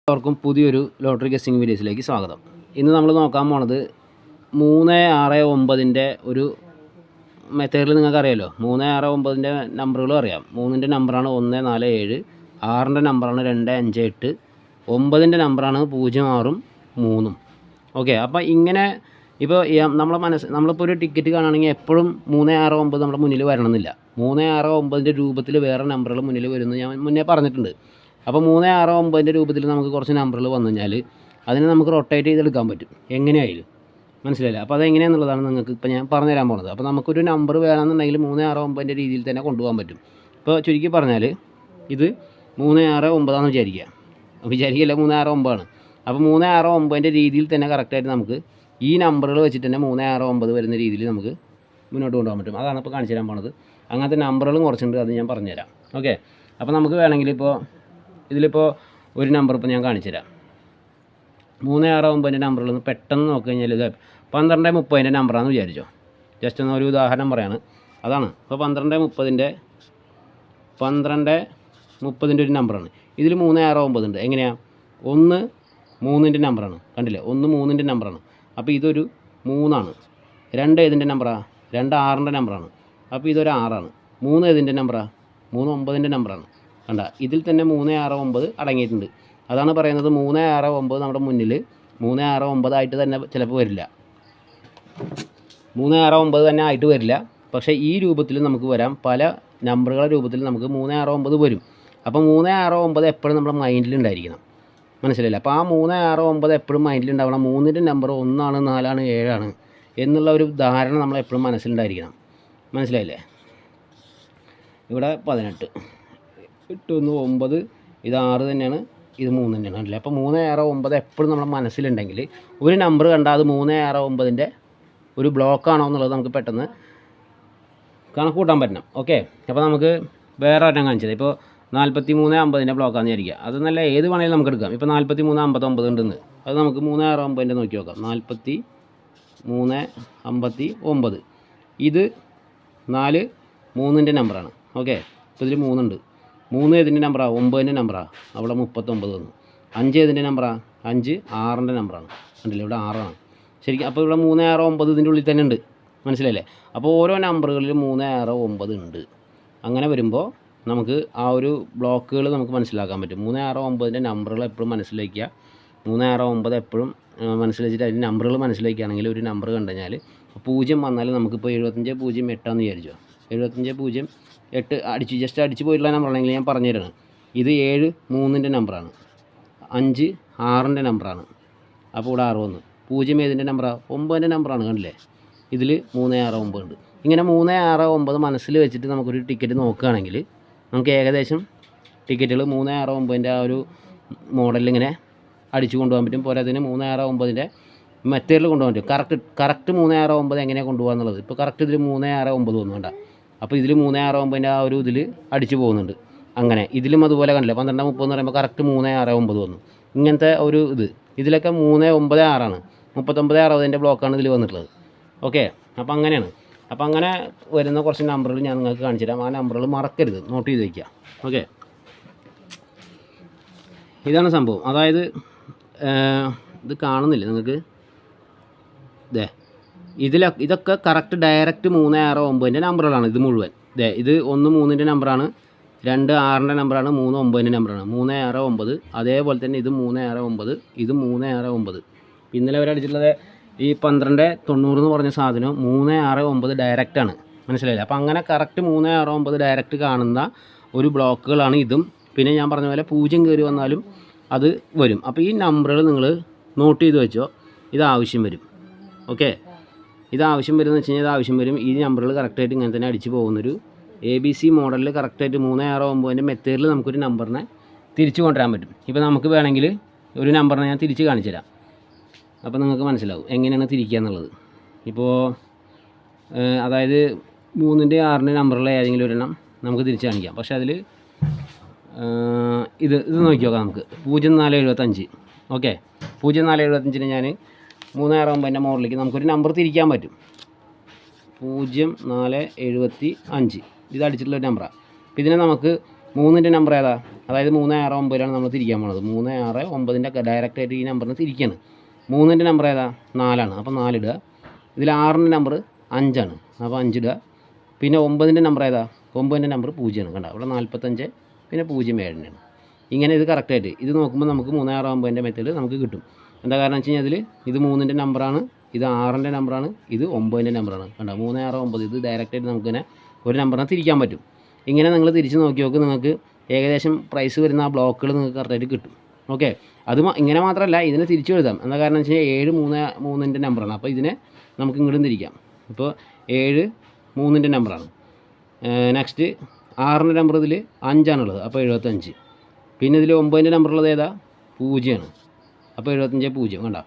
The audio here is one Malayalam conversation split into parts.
എല്ലാവർക്കും പുതിയൊരു ലോട്ടറി ഗസ്റ്റിംഗ് വീഡിയോസിലേക്ക് സ്വാഗതം. ഇന്ന് നമ്മൾ നോക്കാൻ പോണത് 369ൻ്റെ ഒരു മെത്തേഡിൽ നിങ്ങൾക്കറിയാമല്ലോ. 369ൻ്റെ നമ്പറുകളും അറിയാം. 3ൻ്റെ നമ്പറാണ് 147, 6ൻ്റെ നമ്പറാണ് 258, 9ൻ്റെ നമ്പറാണ് 06ഉം 3ഉം. ഓക്കെ, അപ്പോൾ ഇങ്ങനെ ഇപ്പോൾ നമ്മളിപ്പോൾ ഒരു ടിക്കറ്റ് കാണുകയാണെങ്കിൽ എപ്പോഴും 369 നമ്മുടെ മുന്നിൽ വരണമെന്നില്ല. 369ൻ്റെ രൂപത്തിൽ വേറെ നമ്പറുകൾ മുന്നിൽ വരുമെന്ന് ഞാൻ മുന്നേ പറഞ്ഞിട്ടുണ്ട്. അപ്പോൾ 369ൻ്റെ രൂപത്തിൽ നമുക്ക് കുറച്ച് നമ്പറുകൾ വന്നു കഴിഞ്ഞാൽ അതിനെ നമുക്ക് റൊട്ടേറ്റ് ചെയ്തെടുക്കാൻ പറ്റും എങ്ങനെയായാലും. മനസ്സിലായില്ല? അപ്പോൾ അതെങ്ങനെയാണെന്നുള്ളതാണ് നിങ്ങൾക്ക് ഇപ്പോൾ ഞാൻ പറഞ്ഞു തരാൻ പോകുന്നത്. അപ്പോൾ നമുക്കൊരു നമ്പർ വേണമെന്നുണ്ടെങ്കിൽ 369ൻ്റെ രീതിയിൽ തന്നെ കൊണ്ടുപോകാൻ പറ്റും. ഇപ്പോൾ ചുരുക്കി പറഞ്ഞാൽ ഇത് 369 വിചാരിക്കില്ല, 369 ആണ്. അപ്പോൾ 369ൻ്റെ രീതിയിൽ തന്നെ കറക്റ്റായിട്ട് നമുക്ക് ഈ നമ്പറുകൾ വെച്ചിട്ട് തന്നെ 369 വരുന്ന രീതിയിൽ നമുക്ക് മുന്നോട്ട് കൊണ്ടുപോകാൻ പറ്റും. അതാണ് ഇപ്പോൾ കാണിച്ചു തരാൻ പോണത്. അങ്ങനത്തെ നമ്പറുകളും കുറച്ചുണ്ട്, അത് ഞാൻ പറഞ്ഞുതരാം. ഓക്കെ, അപ്പോൾ നമുക്ക് വേണമെങ്കിൽ ഇതിലിപ്പോൾ ഒരു നമ്പർ ഇപ്പോൾ ഞാൻ കാണിച്ചു തരാം. 369ൻ്റെ നമ്പറുകൾ ഒന്ന് പെട്ടെന്ന് നോക്കി കഴിഞ്ഞാൽ ഇത് 1230ൻ്റെ നമ്പറാണെന്ന് വിചാരിച്ചോ. ജസ്റ്റ് ഒന്ന് ഒരു ഉദാഹരണം പറയാണ്. അതാണ് ഇപ്പോൾ 1230ൻ്റെ ഒരു നമ്പറാണ്. ഇതിൽ 369 ഉണ്ട്. എങ്ങനെയാണ്? 1 3ൻ്റെ നമ്പറാണ്, കണ്ടില്ലേ? 1 3ൻ്റെ നമ്പറാണ്. അപ്പോൾ ഇതൊരു 3ആണ്. 2 ഏതിൻ്റെ നമ്പറാണ്? 2 6ൻ്റെ നമ്പറാണ്. അപ്പോൾ ഇതൊരു 6ആണ്. 3 ഏതിൻ്റെ നമ്പറാണ്? 3 9ൻ്റെ നമ്പറാണ്. കണ്ട, ഇതിൽ തന്നെ 369 അടങ്ങിയിട്ടുണ്ട്. അതാണ് പറയുന്നത് 369 നമ്മുടെ മുന്നിൽ 369 ആയിട്ട് തന്നെ ചിലപ്പോൾ വരില്ല. 369 തന്നെ ആയിട്ട് വരില്ല. പക്ഷേ ഈ രൂപത്തിൽ നമുക്ക് വരാം. പല നമ്പറുകളുടെ രൂപത്തിൽ നമുക്ക് 369 വരും. അപ്പോൾ 369 എപ്പോഴും നമ്മുടെ മൈൻഡിലുണ്ടായിരിക്കണം. മനസ്സിലായില്ല? അപ്പോൾ ആ 369 എപ്പോഴും മൈൻഡിലുണ്ടാവണം. 3ൻ്റെ നമ്പർ 1 ആണ്, 4 ആണ്, 7 ആണ് എന്നുള്ള ഒരു ധാരണ നമ്മൾ എപ്പോഴും മനസ്സിലുണ്ടായിരിക്കണം. മനസ്സിലായില്ലേ? ഇവിടെ 18, 8 1 9, ഇത് 6 തന്നെയാണ്, ഇത് 3 തന്നെയാണ്. അല്ലേ? അപ്പോൾ 369 എപ്പോഴും നമ്മുടെ മനസ്സിലുണ്ടെങ്കിൽ ഒരു നമ്പർ കണ്ടാൽ അത് 369ൻ്റെ ഒരു ബ്ലോക്കാണോ എന്നുള്ളത് നമുക്ക് പെട്ടെന്ന് കണക്ക് കൂട്ടാൻ പറ്റണം. ഓക്കെ, അപ്പോൾ നമുക്ക് വേറെ ഒരെണ്ണം കാണിച്ചത്. ഇപ്പോൾ 4350ൻ്റെ ബ്ലോക്കാണെന്ന് വിചാരിക്കുക. അത് നല്ല ഏത് വേണമെങ്കിലും നമുക്ക് എടുക്കാം. ഇപ്പോൾ 4359 ഉണ്ടെന്ന്, അത് നമുക്ക് 369ൻ്റെ നോക്കി നോക്കാം. 4359, ഇത് 4 3ൻ്റെ നമ്പറാണ്. ഓക്കെ, ഇപ്പോൾ ഇതിൽ 3 ഉണ്ട്. 3 ഏതിൻ്റെ നമ്പറാണ്? 9ൻ്റെ നമ്പറാണ്. അവിടെ 39 വന്നു. 5 ഏതിൻ്റെ നമ്പറാണ്? 5 6ൻ്റെ നമ്പറാണ്. കണ്ടില്ലേ? ഇവിടെ 6ആണ് ശരിക്കും. അപ്പോൾ ഇവിടെ 369 ഇതിൻ്റെ ഉള്ളിൽ തന്നെ ഉണ്ട്. മനസ്സിലല്ലേ? അപ്പോൾ ഓരോ നമ്പറുകളിൽ 369 ഉണ്ട്. അങ്ങനെ വരുമ്പോൾ നമുക്ക് ആ ഒരു ബ്ലോക്കുകൾ നമുക്ക് മനസ്സിലാക്കാൻ പറ്റും. 369ൻ്റെ നമ്പറുകൾ എപ്പോഴും മനസ്സിലാക്കുക. 369 എപ്പോഴും മനസ്സിലാക്കിയിട്ട് അതിൻ്റെ നമ്പറുകൾ മനസ്സിലാക്കുകയാണെങ്കിൽ ഒരു നമ്പർ കണ്ടു കഴിഞ്ഞാൽ 0 വന്നാൽ നമുക്കിപ്പോൾ 7508 വിചാരിച്ചോ. 7508 ജസ്റ്റ് അടിച്ച് പോയിട്ടുള്ള നമ്പറാണെങ്കിൽ ഞാൻ പറഞ്ഞു തരാണ്. ഇത് 7 3ൻ്റെ നമ്പറാണ്, 5 6ൻ്റെ നമ്പറാണ്. അപ്പോൾ ഇവിടെ 6 വന്നു. 0 ഏതിൻ്റെ നമ്പറാണ്? 9ൻ്റെ നമ്പറാണ്. കണ്ടില്ലേ? ഇതിൽ 369 ഉണ്ട്. ഇങ്ങനെ 369 മനസ്സിൽ വെച്ചിട്ട് നമുക്കൊരു ടിക്കറ്റ് നോക്കുകയാണെങ്കിൽ നമുക്ക് ഏകദേശം ടിക്കറ്റുകൾ 369ൻ്റെ ആ ഒരു മോഡലിൽ ഇങ്ങനെ അടിച്ചു കൊണ്ടുപോകാൻ പറ്റും. പോരാത്തതിന് 369ൻ്റെ മെത്തേഡിൽ കൊണ്ടുപോകാൻ പറ്റും. കറക്റ്റ് 369 എങ്ങനെയാണ് കൊണ്ടുപോകുക എന്നുള്ളത്. ഇപ്പോൾ കറക്റ്റ് ഇതിൽ 369 വന്നു. കണ്ട, അപ്പോൾ ഇതിൽ 369ൻ്റെ ആ ഒരു ഇതിൽ അടിച്ചു പോകുന്നുണ്ട്. അങ്ങനെ ഇതിലും അതുപോലെ കണ്ടില്ല. 1230 എന്ന് പറയുമ്പോൾ കറക്റ്റ് 369 വന്നു. ഇങ്ങനത്തെ ഒരു ഇതിലൊക്കെ 396ആണ്. 3960ൻ്റെ ബ്ലോക്കാണ് ഇതിൽ വന്നിട്ടുള്ളത്. ഓക്കെ, അപ്പോൾ അങ്ങനെയാണ്. അപ്പോൾ അങ്ങനെ വരുന്ന കുറച്ച് നമ്പറുകൾ ഞാൻ നിങ്ങൾക്ക് കാണിച്ചു തരാം. ആ നമ്പറുകൾ മറക്കരുത്, നോട്ട് ചെയ്ത് വയ്ക്കുക. ഓക്കെ, ഇതാണ് സംഭവം. അതായത് ഇത് കാണുന്നില്ല നിങ്ങൾക്ക്? ഇതൊക്കെ കറക്റ്റ് ഡയറക്റ്റ് 369ൻ്റെ നമ്പറുകളാണ്. ഇത് മുഴുവൻ ഇത് 1 3ൻ്റെ നമ്പറാണ്, 2 6ൻ്റെ നമ്പറാണ്, 3 9ൻ്റെ നമ്പറാണ്. 369 അതേപോലെ തന്നെ ഇത് 369, ഇത് 369. ഇന്നലെ വരെ അടിച്ചിട്ടുള്ളത് ഈ 1290 എന്ന് പറഞ്ഞ സാധനം 369 ഡയറക്റ്റാണ്. മനസ്സിലായില്ല? അപ്പോൾ അങ്ങനെ കറക്റ്റ് 369 ഡയറക്റ്റ് കാണുന്ന ഒരു ബ്ലോക്കുകളാണ് ഇതും. പിന്നെ ഞാൻ പറഞ്ഞ പോലെ 0 കയറി വന്നാലും അത് വരും. അപ്പോൾ ഈ നമ്പറുകൾ നിങ്ങൾ നോട്ട് ചെയ്ത് വെച്ചോ. ഇത് ആവശ്യം വരും. ഓക്കെ, ഇത് ആവശ്യം വരുമെന്ന് വെച്ച് കഴിഞ്ഞാൽ ഇത് ആവശ്യം വരും. ഈ നമ്പറുകൾ കറക്റ്റായിട്ട് ഇങ്ങനെ തന്നെ അടിച്ച് പോകുന്നൊരു ABC മോഡലിൽ കറക്റ്റായിട്ട് 369ൻ്റെ മെത്തേഡിൽ നമുക്കൊരു നമ്പറിനെ തിരിച്ചു കൊണ്ടുവരാൻ പറ്റും. ഇപ്പോൾ നമുക്ക് വേണമെങ്കിൽ ഒരു നമ്പറിനെ ഞാൻ തിരിച്ച് കാണിച്ചു തരാം. അപ്പോൾ നിങ്ങൾക്ക് മനസ്സിലാവും എങ്ങനെയാണ് തിരിക്കുക എന്നുള്ളത്. ഇപ്പോൾ അതായത് 3ൻ്റെ 6ൻ്റെ നമ്പറിലെ ഏതെങ്കിലും ഒരെണ്ണം നമുക്ക് തിരിച്ച് കാണിക്കാം. പക്ഷേ അതിൽ ഇത് നോക്കി നോക്കാം നമുക്ക്. 0475. ഓക്കെ, 0475ന് ഞാൻ 369ൻ്റെ മോഡലിലേക്ക് നമുക്കൊരു നമ്പർ തിരിക്കാൻ പറ്റും. 0475 ഇത് അടിച്ചിട്ടുള്ളൊരു നമ്പറാണ്. അപ്പോൾ ഇതിനെ നമുക്ക് 3ൻ്റെ നമ്പർ ഏതാ? അതായത് 369 നമ്മൾ തിരിക്കാൻ പോണത്. 369ൻ്റെ ഡയറക്റ്റായിട്ട് ഈ നമ്പറിന് തിരിക്കുകയാണ്. 3ൻ്റെ നമ്പർ ഏതാ? 4ആണ്. അപ്പോൾ 4 ഇടുക. ഇതിൽ 6ൻ്റെ നമ്പർ 5ആണ്. അപ്പോൾ 5 ഇടുക. പിന്നെ 9ൻ്റെ നമ്പർ ഏതാ? 9ൻ്റെ നമ്പർ 0ആണ്. കണ്ടോ അവിടെ 45 പിന്നെ 07 ഇങ്ങനെ ഇത് കറക്റ്റായിട്ട് ഇത് നോക്കുമ്പോൾ നമുക്ക് 369ൻ്റെ മെത്തേഡ് നമുക്ക് കിട്ടും. എന്താ കാരണം വെച്ച് കഴിഞ്ഞാൽ ഇത് 3ൻ്റെ നമ്പറാണ്, ഇത് 6ൻ്റെ നമ്പറാണ്, ഇത് 9ൻ്റെ നമ്പറാണ്. കണ്ടോ 369 ഇത് ഡയറക്റ്റായിട്ട് നമുക്കിങ്ങനെ ഒരു നമ്പറിനെ തിരിക്കാൻ പറ്റും. ഇങ്ങനെ നിങ്ങൾ തിരിച്ച് നോക്കി നോക്ക്, നിങ്ങൾക്ക് ഏകദേശം പ്രൈസ് വരുന്ന ആ ബ്ലോക്കുകൾ നിങ്ങൾക്ക് കറക്റ്റായിട്ട് കിട്ടും. ഓക്കെ, അത് ഇങ്ങനെ മാത്രമല്ല ഇതിനെ തിരിച്ചു എഴുതാം. എന്താ കാരണം വെച്ച് കഴിഞ്ഞാൽ 7 3ൻ്റെ നമ്പറാണ്. അപ്പോൾ ഇതിനെ നമുക്ക് ഇങ്ങോട്ടും തിരിക്കാം. ഇപ്പോൾ 7 3ൻ്റെ നമ്പറാണ്. നെക്സ്റ്റ് 6ൻ്റെ നമ്പർ ഇതിൽ 5ആണുള്ളത്. അപ്പോൾ 75. പിന്നെ ഇതിൽ 9ൻ്റെ നമ്പറുള്ളത് ഏതാ? 0ആണ്. അപ്പോൾ 75 0. കണ്ടോ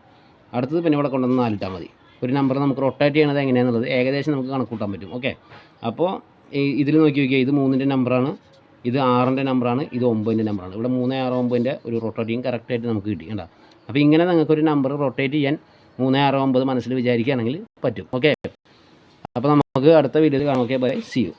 അടുത്തത് പിന്നെ ഇവിടെ കൊണ്ടുവന്ന് 4 ഇട്ടാൽ മതി. ഒരു നമ്പർ നമുക്ക് റൊട്ടേറ്റ് ചെയ്യണത് എങ്ങനെയാണെന്നുള്ളത് ഏകദേശം നമുക്ക് കണക്കൂട്ടാൻ പറ്റും. ഓക്കെ, അപ്പോൾ ഇതിൽ നോക്കി നോക്കിയാൽ ഇത് 3ൻ്റെ നമ്പറാണ്, ഇത് 6ൻ്റെ നമ്പറാണ്, ഇത് 9ൻ്റെ നമ്പറാണ്. ഇവിടെ 3 6 9ൻ്റെ ഒരു റൊട്ടേറ്റിങ് കറക്റ്റായിട്ട് നമുക്ക് കിട്ടി. കണ്ടോ അപ്പോൾ ഇങ്ങനെ നിങ്ങൾക്കൊരു നമ്പർ റൊട്ടേറ്റ് ചെയ്യാൻ 3 6 9 മനസ്സിൽ വിചാരിക്കുകയാണെങ്കിൽ പറ്റും. ഓക്കെ, അപ്പോൾ നമുക്ക് അടുത്ത വീഡിയോയിൽ കാണാം. Okay, bye, see U.